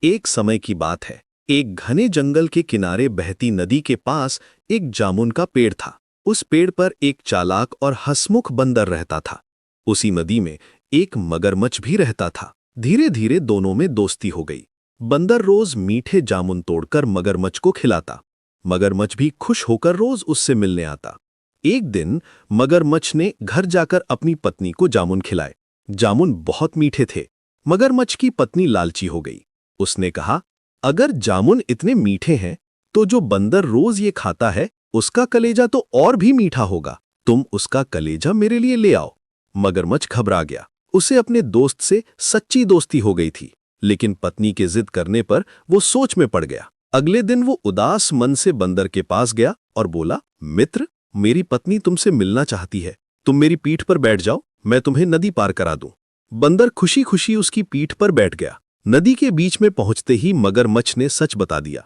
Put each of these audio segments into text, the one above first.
एक समय की बात है। एक घने जंगल के किनारे बहती नदी के पास एक जामुन का पेड़ था। उस पेड़ पर एक चालाक और हंसमुख बंदर रहता था। उसी नदी में एक मगरमच्छ भी रहता था। धीरे धीरे दोनों में दोस्ती हो गई। बंदर रोज मीठे जामुन तोड़कर मगरमच्छ को खिलाता। मगरमच्छ भी खुश होकर रोज उससे मिलने आता। एक दिन मगरमच्छ ने घर जाकर अपनी पत्नी को जामुन खिलाए। जामुन बहुत मीठे थे। मगरमच्छ की पत्नी लालची हो गई। उसने कहा, अगर जामुन इतने मीठे हैं तो जो बंदर रोज ये खाता है उसका कलेजा तो और भी मीठा होगा। तुम उसका कलेजा मेरे लिए ले आओ। मगरमच्छ घबरा गया। उसे अपने दोस्त से सच्ची दोस्ती हो गई थी, लेकिन पत्नी के जिद करने पर वो सोच में पड़ गया। अगले दिन वो उदास मन से बंदर के पास गया और बोला, मित्र, मेरी पत्नी तुमसे मिलना चाहती है। तुम मेरी पीठ पर बैठ जाओ, मैं तुम्हें नदी पार करा दूं। बंदर खुशी खुशी उसकी पीठ पर बैठ गया। नदी के बीच में पहुंचते ही मगरमच्छ ने सच बता दिया।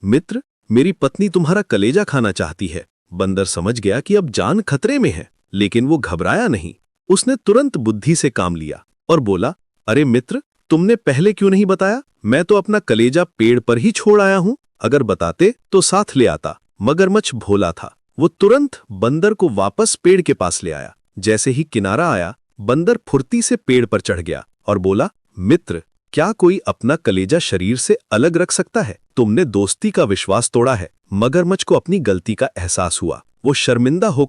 मित्र, मेरी पत्नी तुम्हारा कलेजा खाना चाहती है। बंदर समझ गया कि अब जान खतरे में है, लेकिन वो घबराया नहीं। उसने तुरंत बुद्धि से काम लिया और बोला, अरे मित्र, तुमने पहले क्यों नहीं बताया? मैं तो अपना कलेजा पेड़ पर ही छोड़ आया हूं। अगर बताते तो साथ ले आता। मगरमच्छ भोला था। वो तुरंत बंदर को वापस पेड़ के पास ले आया। जैसे ही किनारा आया, बंदर फुर्ती से पेड़ पर चढ़ गया और बोला, मित्र, क्या कोई अपना कलेजा शरीर से अलग रख सकता है? तुमने दोस्ती का विश्वास तोड़ा है। मगरमच्छ को अपनी गलती का एहसास हुआ। वो शर्मिंदा हो